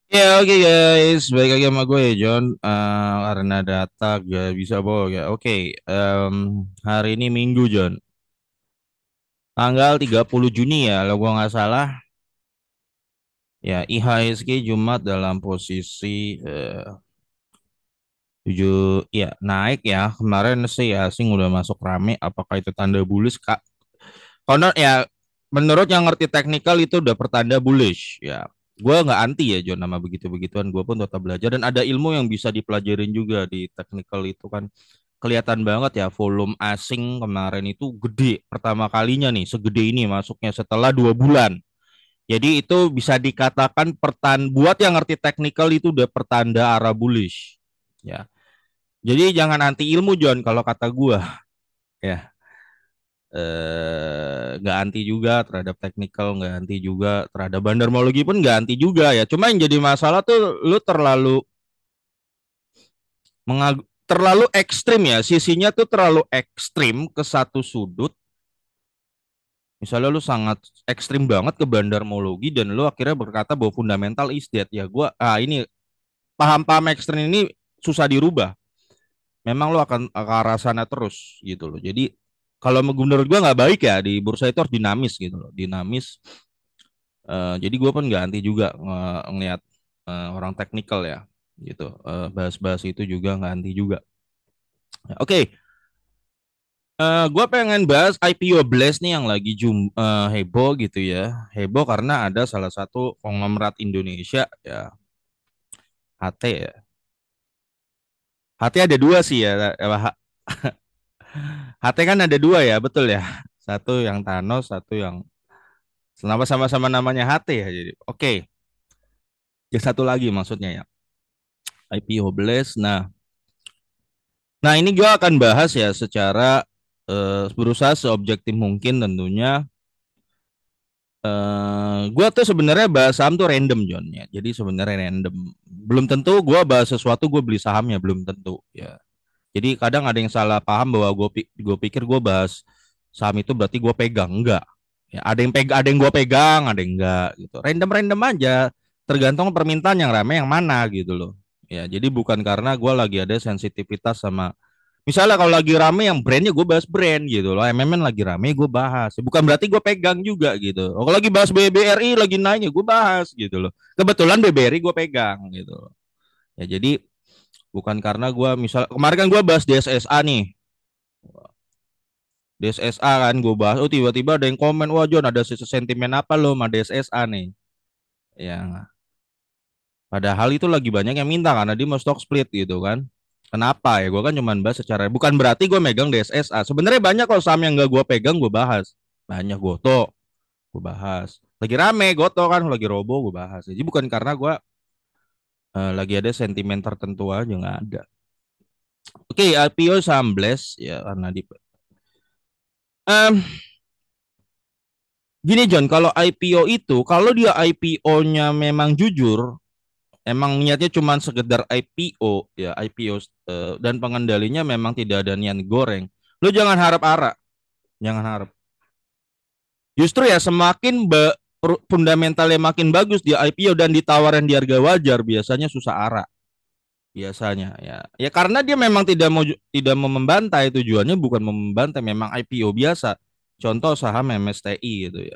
Ya oke guys, baik lagi sama gue ya John. Karena data gak bisa bawa ya. Oke, hari ini Minggu John, tanggal 30 Juni ya, kalau gue nggak salah. Ya IHSG Jumat dalam posisi 7 ya naik ya. Kemarin sih ya asing udah masuk rame. Apakah itu tanda bullish Kak? Karena ya menurut yang ngerti teknikal itu udah pertanda bullish ya. Gue nggak anti ya John nama begitu-begituan. Gue pun tetap belajar dan ada ilmu yang bisa dipelajarin juga di teknikal itu kan. Kelihatan banget ya volume asing kemarin itu gede pertama kalinya nih segede ini masuknya setelah 2 bulan. Jadi itu bisa dikatakan buat yang ngerti teknikal itu udah pertanda arah bullish ya. Jadi jangan anti ilmu John kalau kata gua ya. Nggak anti juga terhadap teknikal, nggak anti juga terhadap bandarmologi pun nggak anti juga ya. Cuma yang jadi masalah tuh lu terlalu ekstrim ya. Sisinya tuh terlalu ekstrim ke satu sudut. Misalnya lu sangat ekstrim banget ke bandarmologi dan lu akhirnya berkata bahwa fundamental is dead ya. Ini paham-paham ekstrim ini susah dirubah. Memang lu akan ke arah sana terus gitu loh. Jadi kalau menurut gua nggak baik ya di bursa itu harus dinamis gitu loh. Dinamis. Jadi gue pun nggak anti juga ngelihat orang teknikal ya gitu. Bahas-bahas itu juga nggak anti juga. Oke, gue pengen bahas IPO Blast nih yang lagi heboh gitu ya. Heboh karena ada salah satu konglomerat Indonesia ya, HT ya. HT ada dua sih ya. HT kan ada dua ya, betul ya. Satu yang Thanos, satu yang sama-sama namanya HT ya. Jadi oke, ya satu lagi maksudnya ya. IPO Blast. Nah, ini gue akan bahas ya secara berusaha seobjektif mungkin tentunya. Gue tuh sebenarnya bahas saham tuh random John ya. Jadi sebenarnya random. Belum tentu gue bahas sesuatu gue beli sahamnya belum tentu ya. Jadi kadang ada yang salah paham bahwa gue pikir gue bahas saham itu berarti gue pegang enggak. Ya, ada yang gue pegang, ada yang enggak gitu. Random-random aja. Tergantung permintaan yang ramai yang mana gitu loh. Ya, jadi bukan karena gue lagi ada sensitivitas sama. Misalnya kalau lagi rame yang brandnya gue bahas brand gitu loh. MMN lagi rame gue bahas. Bukan berarti gue pegang juga gitu. Kalau lagi bahas BBRI lagi naik ya gue bahas gitu loh. Kebetulan BBRI gue pegang gitu loh. Ya jadi bukan karena gue misal kemarin kan gue bahas DSSA nih. DSSA kan gue bahas. Oh tiba-tiba ada yang komen. Wah John ada sentimen apa lo sama DSSA nih. Ya padahal itu lagi banyak yang minta karena dia mau stock split gitu kan. Kenapa ya? Gue kan cuma bahas secara bukan berarti gue megang DSSA. Sebenarnya banyak kalau saham yang gak gue pegang gue bahas. Banyak Goto gue bahas. Lagi rame Goto kan lagi robo gue bahas. Jadi bukan karena gue lagi ada sentimen tertentu aja nggak ada. Oke, IPO saham Blast ya karena di Em, gini John, kalau IPO itu kalau dia IPO-nya memang jujur, emang niatnya cuma sekedar IPO ya IPO dan pengendalinya memang tidak ada niat goreng. Lu jangan harap arah, jangan harap. Justru ya semakin fundamentalnya makin bagus di IPO dan ditawarin di harga wajar biasanya susah arah biasanya ya. Ya karena dia memang tidak mau membantai tujuannya bukan membantai memang IPO biasa. Contoh saham MSTI gitu ya.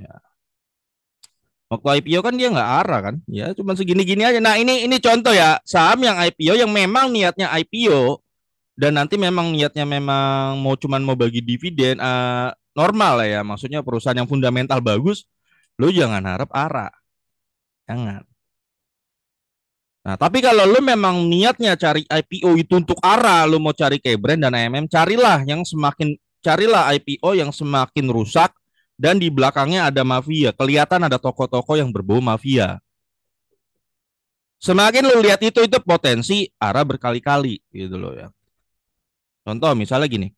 Ya. Waktu IPO kan dia nggak arah kan, ya cuma segini-gini aja. Nah ini contoh ya saham yang IPO yang memang niatnya IPO dan nanti memang niatnya memang mau bagi dividen normal lah ya, maksudnya perusahaan yang fundamental bagus, lu jangan harap arah, jangan. Nah tapi kalau lu memang niatnya cari IPO itu untuk arah, lu mau cari kayak brand dan AMM, carilah IPO yang semakin rusak dan di belakangnya ada mafia, kelihatan ada toko-toko yang berbau mafia. Semakin lu lihat itu potensi arah berkali-kali gitu loh ya. Contoh misalnya gini,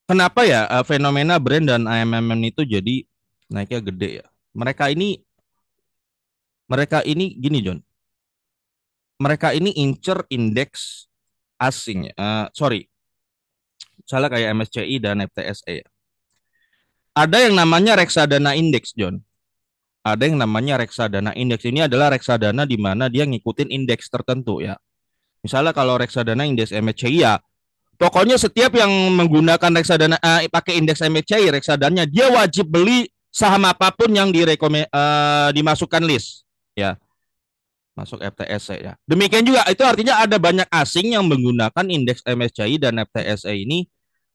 kenapa ya fenomena brand dan AMM itu jadi naiknya gede ya? Mereka ini mereka ini gini John, mereka ini incer indeks asing. Sorry, misalnya kayak MSCI dan FTSE. Ya. Ada yang namanya reksadana indeks, John. Ada yang namanya reksadana indeks. Ini adalah reksadana di mana dia ngikutin indeks tertentu ya. Misalnya kalau reksadana indeks MSCI ya, pokoknya setiap yang menggunakan reksadana pakai indeks MSCI reksadanya dia wajib beli saham apapun yang dimasukkan list ya, masuk FTSE ya. Demikian juga itu artinya ada banyak asing yang menggunakan indeks MSCI dan FTSE ini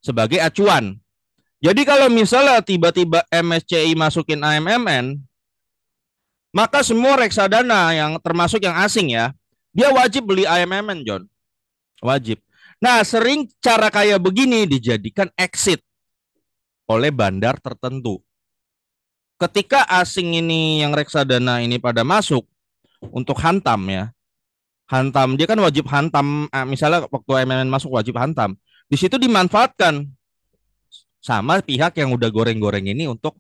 sebagai acuan. Jadi kalau misalnya tiba-tiba MSCI masukin AMMN, maka semua reksadana yang termasuk yang asing ya, dia wajib beli AMMN, John. Wajib. Nah, sering cara kayak begini dijadikan exit oleh bandar tertentu. Ketika asing ini yang reksadana ini pada masuk untuk hantam ya, hantam dia kan wajib hantam. Misalnya waktu AMMN masuk wajib hantam. Di situ dimanfaatkan sama pihak yang udah goreng-goreng ini untuk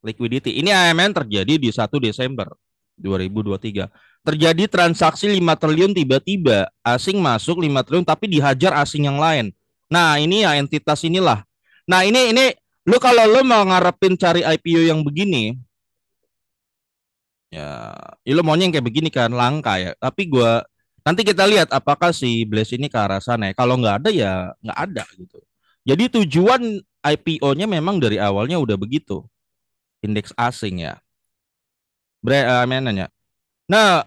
liquidity. Ini AMN terjadi di 1 Desember 2023. Terjadi transaksi 5 triliun tiba-tiba asing masuk 5 triliun tapi dihajar asing yang lain. Nah, ini ya entitas inilah. Nah, ini lu kalau lu mau ngarepin cari IPO yang begini ya lu maunya yang kayak begini kan langka ya. Tapi gua nanti kita lihat apakah si Blaze ini ke arah sana ya. Kalau nggak ada ya nggak ada gitu. Jadi tujuan IPO-nya memang dari awalnya udah begitu. Indeks asing ya. Brand nanya. Nah,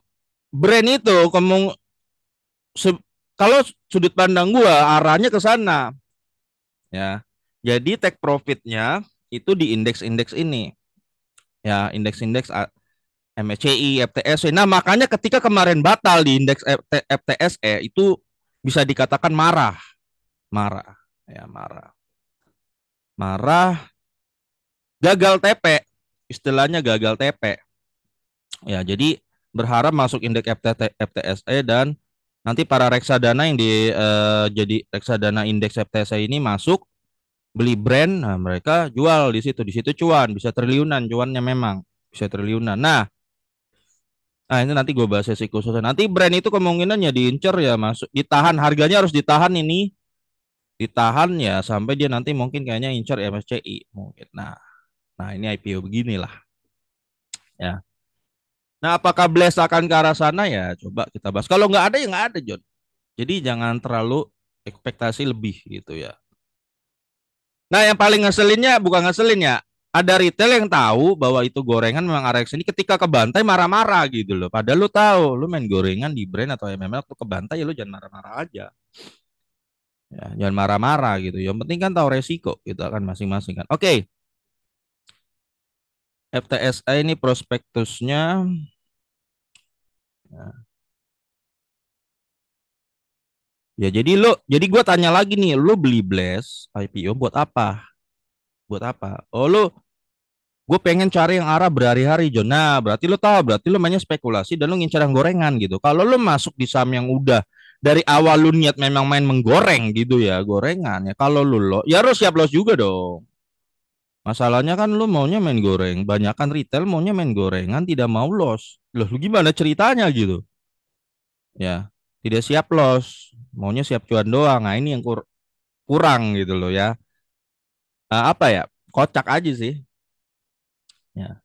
brand itu kalau sudut pandang gua arahnya ke sana ya. Jadi take profitnya itu di indeks-indeks ini ya, indeks-indeks MSCI, FTSE. Nah, makanya ketika kemarin batal di indeks FTSE itu bisa dikatakan marah, marah ya, marah. Marah, gagal TP, istilahnya gagal TP. Ya, jadi berharap masuk indeks FTSE dan nanti para reksadana yang jadi reksadana indeks FTSE ini masuk beli brand, nah mereka jual di situ cuan, bisa triliunan cuannya memang, bisa triliunan. Nah ini nanti gue bahas sesi khususnya. Nanti brand itu kemungkinan ya diincer ya masuk, ditahan harganya harus ditahan ini, ditahan ya sampai dia nanti mungkin kayaknya incer MSCI mungkin. Nah ini IPO beginilah ya. Nah, apakah Blast akan ke arah sana ya? Coba kita bahas. Kalau nggak ada ya nggak ada, John. Jadi jangan terlalu ekspektasi lebih gitu ya. Nah, yang paling ngeselinnya bukan ngeselin ya. Ada retail yang tahu bahwa itu gorengan memang RX ini ketika kebantai marah-marah gitu loh. Padahal lu tahu, lu main gorengan di brand atau MML waktu kebantai ya lu jangan marah-marah aja. Ya, jangan marah-marah gitu. Yang penting kan tahu resiko gitu kan masing-masing kan. Oke, FTSI ini prospektusnya. Ya, ya jadi gue tanya lagi nih, lu beli Blast IPO buat apa? Buat apa? Oh lu, gue pengen cari yang arah berhari-hari John. Nah berarti lu tahu, berarti lu mainnya spekulasi dan lu ngincar yang gorengan gitu. Kalau lu masuk di saham yang udah dari awal lu niat memang main menggoreng gitu ya, gorengan ya. Kalau lu lo, ya harus siap loss juga dong. Masalahnya kan lu maunya main goreng, banyakan retail maunya main gorengan, tidak mau loss. Loh, lu gimana ceritanya gitu? Ya, tidak siap loss, maunya siap cuan doang. Nah ini yang kurang gitu loh ya. Apa ya? Kocak aja sih. Ya.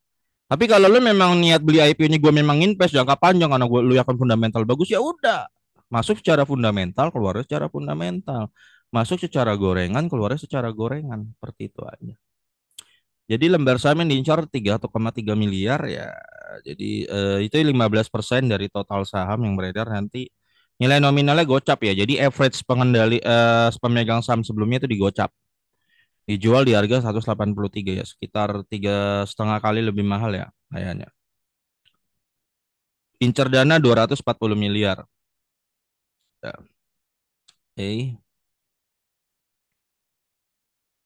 Tapi kalau lu memang niat beli IPO-nya gue memang invest jangka panjang karena gue lu yakin fundamental bagus ya udah. Masuk secara fundamental, keluar secara fundamental. Masuk secara gorengan, keluar secara gorengan. Seperti itu aja. Jadi lembar saham yang diincar 3,3 miliar ya. Jadi itu 15% dari total saham yang beredar nanti nilai nominalnya gocap ya. Jadi average pemegang saham sebelumnya itu digocap. Dijual di harga 183 ya, sekitar 3,5 kali lebih mahal ya kayaknya. Incer dana 240 miliar. Ya. Oke.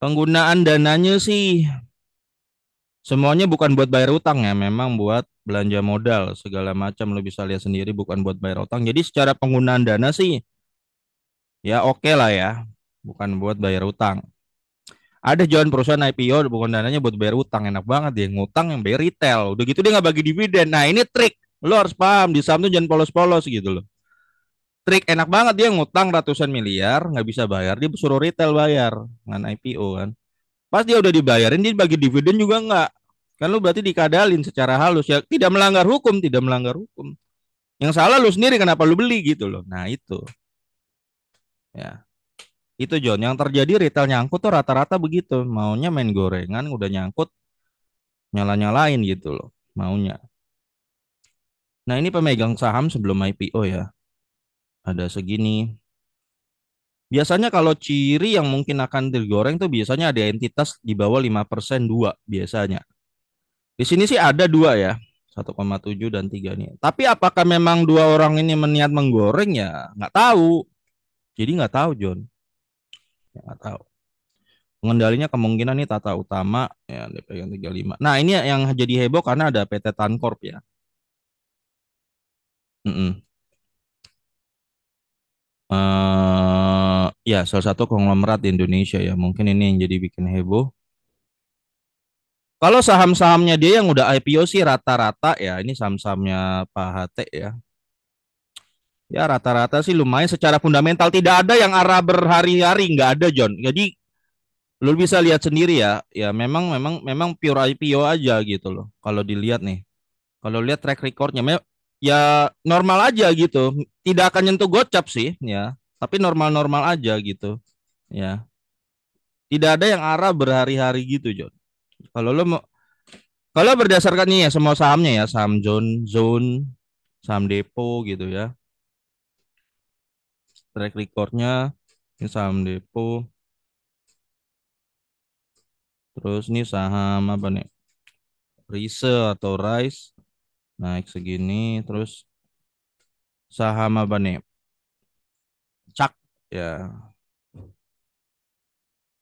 Penggunaan dananya sih semuanya bukan buat bayar utang ya, memang buat belanja modal segala macam lo bisa lihat sendiri bukan buat bayar utang. Jadi secara penggunaan dana sih ya oke lah ya, bukan buat bayar utang. Ada jualan perusahaan IPO bukan dananya buat bayar utang, enak banget dia ngutang yang bayar retail. Udah gitu dia nggak bagi dividen. Nah ini trik, lo harus paham di saham tuh jangan polos-polos gitu loh. Trik enak banget dia ngutang ratusan miliar nggak bisa bayar, dia suruh retail bayar dengan IPO kan. Pas dia udah dibayarin, dia bagi dividen juga enggak. Kan lu berarti dikadalin secara halus ya, tidak melanggar hukum, tidak melanggar hukum. Yang salah lu sendiri, kenapa lu beli gitu loh. Nah, itu. Ya. Itu John, yang terjadi retail nyangkut tuh rata-rata begitu. Maunya main gorengan udah nyangkut nyala-nyalain gitu loh. Maunya. Nah, ini pemegang saham sebelum IPO ya. Ada segini. Biasanya kalau ciri yang mungkin akan digoreng tuh biasanya ada entitas di bawah 5% dua biasanya. Di sini sih ada dua ya. 1,7 dan 3 nih. Tapi apakah memang dua orang ini meniat menggoreng ya? Nggak tahu. Jadi nggak tahu John. Ya, nggak tahu. Pengendalinya kemungkinan nih Tata Utama ya dipegang 35. Nah, ini yang jadi heboh karena ada PT Tancorp ya. Mm-mm. Ya salah satu konglomerat di Indonesia ya. Mungkin ini yang jadi bikin heboh. Kalau saham-sahamnya dia yang udah IPO sih rata-rata ya. Ini saham-sahamnya Pak HT ya. Ya rata-rata sih lumayan secara fundamental. Tidak ada yang arah berhari-hari, nggak ada John. Jadi lu bisa lihat sendiri ya. Ya memang pure IPO aja gitu loh. Kalau dilihat nih. Kalau lihat track recordnya, ya normal aja gitu. Tidak akan nyentuh gocap sih, ya. Tapi normal-normal aja gitu, ya. Tidak ada yang arah berhari-hari gitu, John. Kalau lo mau, kalau berdasarkan nih ya semua sahamnya ya, saham zone, saham depo gitu ya. Track recordnya, ini saham depo, terus nih saham apa nih? Rise atau Rise naik segini, terus saham apa nih? Cak ya.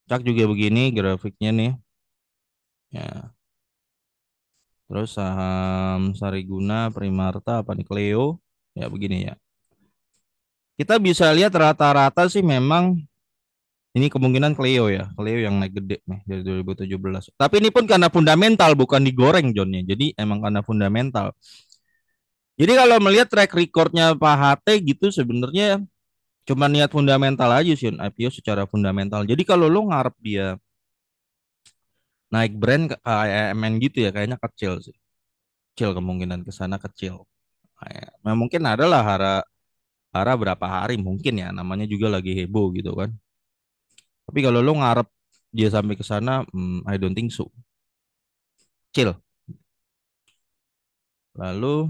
Cak juga begini grafiknya nih. Ya, terus saham Sariguna, Primarta, apa nih Cleo, ya begini ya. Kita bisa lihat rata-rata sih memang ini kemungkinan Cleo ya, Cleo yang naik gede nih dari 2017. Tapi ini pun karena fundamental bukan digoreng Johnnya. Jadi emang karena fundamental. Jadi kalau melihat track recordnya Pak HT gitu sebenarnya cuma niat fundamental aja sih IPO secara fundamental. Jadi kalau lo ngarep dia naik brand ke AMN gitu ya kayaknya kecil sih. Kecil kemungkinan ke sana kecil. Nah, mungkin adalah Hara berapa hari mungkin ya namanya juga lagi heboh gitu kan. Tapi kalau lo ngarep dia sampai ke sana, I don't think so. Chill. Lalu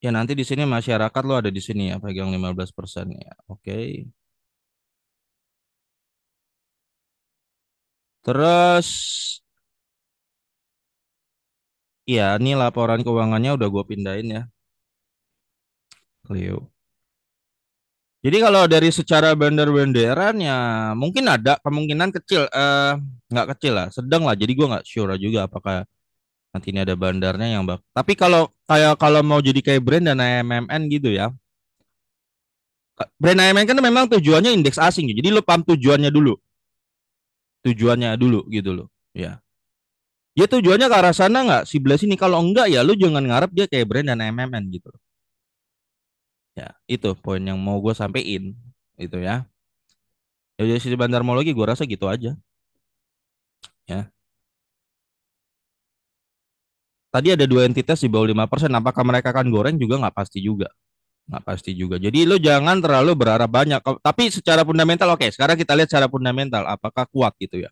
ya nanti di sini masyarakat lo ada di sini ya pegang 15% ya. Oke. Terus ya ini laporan keuangannya udah gue pindahin ya, Cleo. Jadi kalau dari secara bandar-bandaran ya mungkin ada kemungkinan kecil, nggak kecil lah, sedang lah. Jadi gue nggak sure juga apakah nanti ini ada bandarnya yang tapi kalau mau jadi kayak brand dan AMMN gitu ya. Brand AMMN kan memang tujuannya indeks asing. Jadi lo paham tujuannya dulu. Tujuannya dulu gitu loh. Ya. Dia tujuannya ke arah sana nggak? Sebelah sini. Kalau enggak ya lo jangan ngarep dia kayak brand dan AMMN gitu loh. Ya, itu poin yang mau gue sampein. Itu ya. Ya dari sisi bandarmologi gue rasa gitu aja. Ya. Tadi ada dua entitas di bawah 5%. Apakah mereka akan goreng juga nggak pasti juga. Nggak pasti juga. Jadi lo jangan terlalu berharap banyak. Tapi secara fundamental oke. Sekarang kita lihat secara fundamental apakah kuat gitu ya.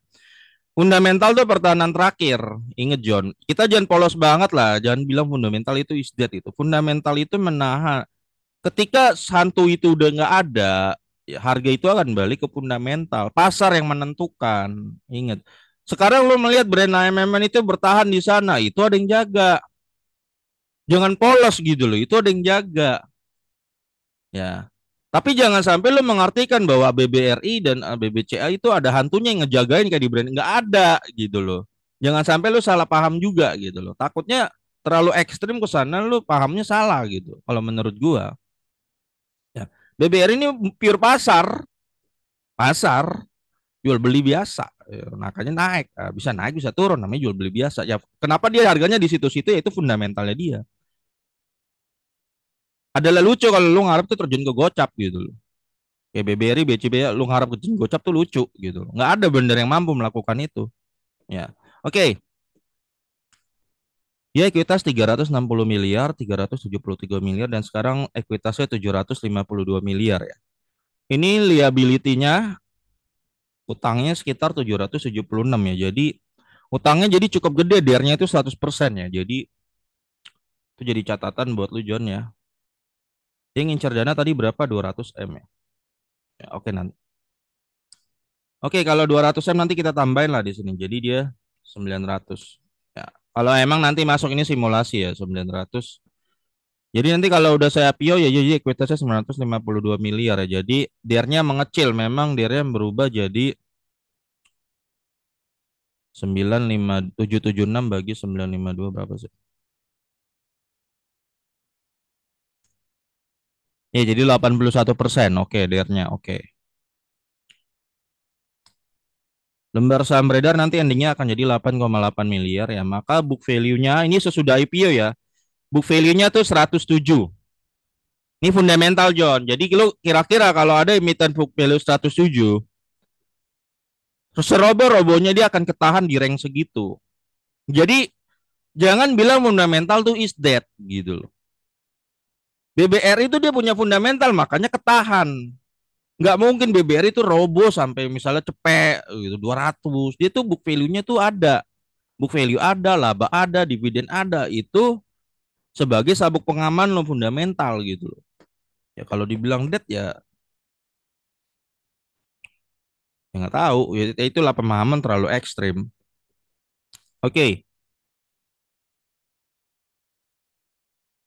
Fundamental tuh pertahanan terakhir. Ingat John, kita jangan polos banget lah. Jangan bilang fundamental itu is dead itu. Fundamental itu menahan. Ketika hantu itu udah nggak ada, ya harga itu akan balik ke fundamental. Pasar yang menentukan. Ingat. Sekarang lo melihat brand AMMN itu bertahan di sana, itu ada yang jaga. Jangan polos gitu loh, itu ada yang jaga. Ya. Tapi jangan sampai lo mengartikan bahwa BBRI dan BBCA itu ada hantunya yang ngejagain kayak di brand. Nggak ada gitu loh. Jangan sampai lo salah paham juga gitu loh. Takutnya terlalu ekstrim ke sana lo pahamnya salah gitu. Kalau menurut gua. Ya. BBRI ini pure pasar. Pasar. Jual beli biasa. Ya, makanya naik. Bisa naik, bisa turun. Namanya jual beli biasa. Ya, kenapa dia harganya di situ-situ ya itu fundamentalnya dia. Adalah lucu kalau lo ngarep tuh terjun ke gocap gitu loh. Kayak BBRI, BCBA, lu ngarap ke gocap tuh lucu gitu. Nggak ada bener yang mampu melakukan itu. Ya, oke. Ya, ekuitas 360 miliar, 373 miliar, dan sekarang ekuitasnya 752 miliar ya. Ini liability-nya, utangnya sekitar 776 ya. Jadi utangnya jadi cukup gede, DR-nya itu 100% ya. Jadi itu jadi catatan buat lu John ya. Dia ngincar dana tadi berapa? 200 M ya. Ya, oke nanti. Oke, kalau 200 M nanti kita tambahin lah di sini. Jadi dia 900. Ya. Kalau emang nanti masuk ini simulasi ya 900. Jadi nanti kalau udah saya IPO ya jadi ekuitasnya 952 miliar ya. Jadi DR-nya mengecil, memang DR-nya berubah jadi 95776 bagi 952 berapa sih? Ya jadi 81%. Oke, DR-nya oke. Lembar saham beredar nanti endingnya akan jadi 8,8 miliar ya. Maka book value-nya ini sesudah IPO ya. Book value-nya tuh 107. Ini fundamental John. Jadi lo kira-kira kalau ada emiten book value 107, seroboh-robohnya dia akan ketahan di rank segitu. Jadi jangan bilang fundamental tuh is dead gitu loh. BBR itu dia punya fundamental makanya ketahan. Nggak mungkin BBR itu roboh sampai misalnya cepet gitu 200. Dia tuh book value-nya tuh ada. Book value ada, laba ada, dividen ada. Itu sebagai sabuk pengaman lo fundamental gitu loh. Ya kalau dibilang dead ya nggak tahu. Ya, itulah pemahaman terlalu ekstrim. Oke,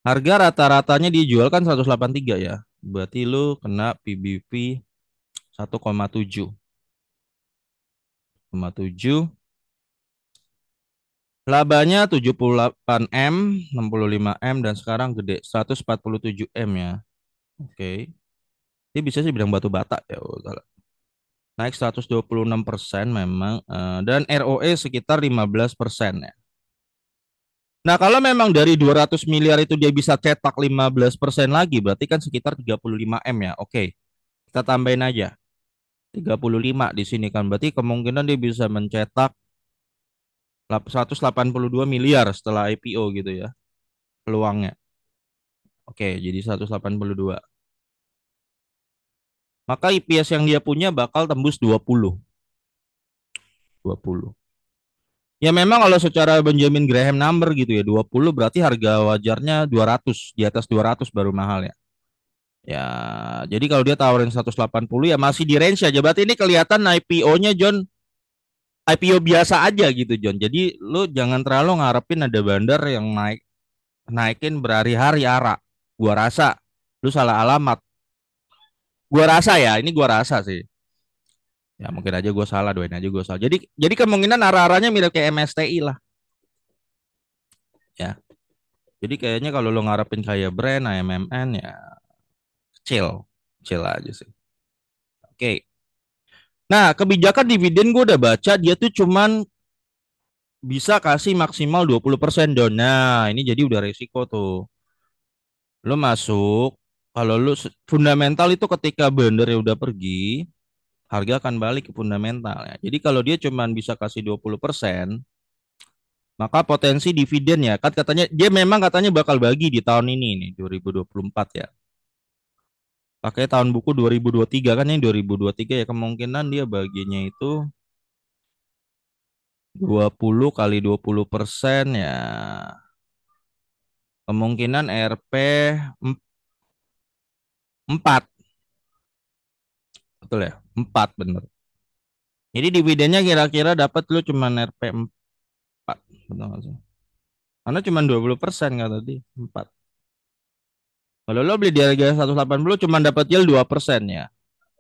harga rata-ratanya dijual kan 183 ya. Berarti lu kena PBV 1,7. 1,7. Labanya 78 M, 65 M, dan sekarang gede 147 M ya. Oke. Ini bisa sih bilang batu bata ya. Naik 126% memang, dan ROE sekitar 15% ya. Nah, kalau memang dari 200 miliar itu dia bisa cetak 15% lagi, berarti kan sekitar 35 M ya. Oke, kita tambahin aja 35 di sini kan. Berarti kemungkinan dia bisa mencetak 182 miliar setelah IPO gitu ya, peluangnya. Oke, jadi 182. Maka IPS yang dia punya bakal tembus 20. 20. Ya memang kalau secara Benjamin Graham number gitu ya, 20 berarti harga wajarnya 200, di atas 200 baru mahal ya. Ya, jadi kalau dia tawarin 180 ya masih di range aja. Berarti ini kelihatan IPO-nya John, IPO biasa aja gitu John. Jadi lu jangan terlalu ngarepin ada bandar yang naikin berhari-hari ara. Gua rasa lu salah alamat. Gua rasa ya, ini gua rasa sih. Ya mungkin aja gua salah, doain aja gua salah. Jadi kemungkinan arah-arahnya mirip kayak MSTI lah ya. Jadi kayaknya kalau lu ngarepin kayak brand AMMN ya chill, chill aja sih. Oke. Nah, kebijakan dividen gue udah baca dia tuh cuman bisa kasih maksimal 20% Don. Nah, ini jadi udah resiko tuh. Lu masuk, kalau lu fundamental itu ketika bandarnya udah pergi, harga akan balik ke fundamental ya. Jadi kalau dia cuman bisa kasih 20%, maka potensi dividen ya, kan katanya dia memang katanya bakal bagi di tahun ini nih 2024 ya. Pakai tahun buku 2023 kan ini 2023 ya, kemungkinan dia baginya itu 20 kali 20% ya. Kemungkinan RP 4. Betul ya? 4 bener. Jadi dividennya kira-kira dapat lu cuma RP 4. Betul nggak sih? Karena cuma 20% kan tadi. 4. Kalau lo beli di harga 180 cuma dapat yield 2% ya.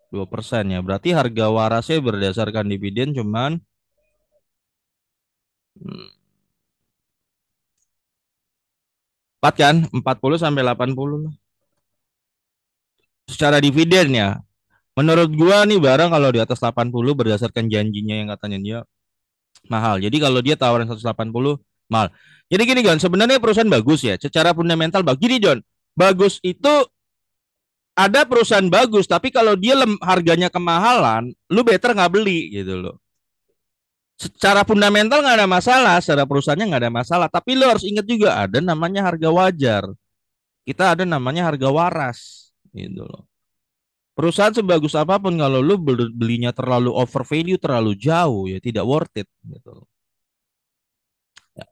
2% ya. Berarti harga warasnya berdasarkan dividen cuman 4 kan? 40 sampai 80 lah. Secara dividen ya. Menurut gua nih barang kalau di atas 80 berdasarkan janjinya yang katanya dia mahal. Jadi kalau dia tawaran 180 mahal. Jadi gini John, sebenarnya perusahaan bagus ya. Secara fundamental bagus. Gini John, bagus itu ada perusahaan bagus, tapi kalau dia harganya kemahalan, lu better nggak beli gitu loh. Secara fundamental nggak ada masalah, secara perusahaannya nggak ada masalah, tapi lu harus ingat juga ada namanya harga wajar. Kita ada namanya harga waras gitu loh. Perusahaan sebagus apapun kalau lu belinya terlalu over value, terlalu jauh ya tidak worth it gitu loh. Ya.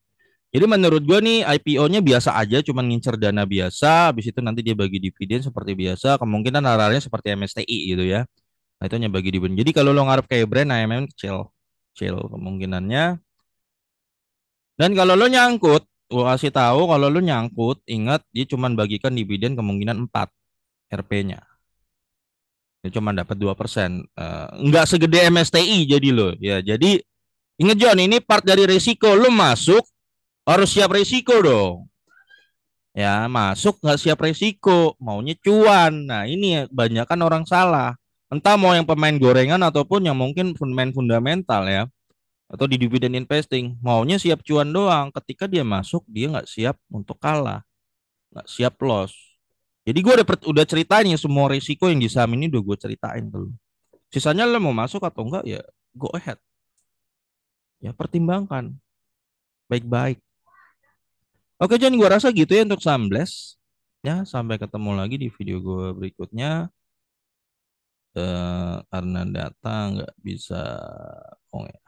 Jadi menurut gue nih IPO-nya biasa aja, cuman ngincer dana biasa, habis itu nanti dia bagi dividen seperti biasa, kemungkinan arahnya seperti MSTI gitu ya. Nah, itu hanya bagi dividen. Jadi kalau lo ngarep kayak brand, AMM kecil, kecil kemungkinannya. Dan kalau lo nyangkut, gue kasih tahu kalau lo nyangkut, ingat dia cuman bagikan dividen kemungkinan 4 RP-nya. Dia cuma dapat 2%. Nggak segede MSTI jadi lo. Ya, jadi ingat John, ini part dari resiko. Lo masuk harus siap resiko dong. Ya, masuk nggak siap resiko, maunya cuan. Nah, ini banyak kan orang salah. Entah mau yang pemain gorengan ataupun yang mungkin pemain fundamental ya. Atau di dividend investing, maunya siap cuan doang. Ketika dia masuk, dia nggak siap untuk kalah, nggak siap loss. Jadi gue udah ceritain ya semua risiko yang di saham ini udah gue ceritain dulu. Sisanya lo mau masuk atau enggak ya go ahead. Ya pertimbangkan baik-baik. Oke John, gue rasa gitu ya untuk saham Blast. Ya, sampai ketemu lagi di video gue berikutnya. Karena data nggak bisa. Oh, ya.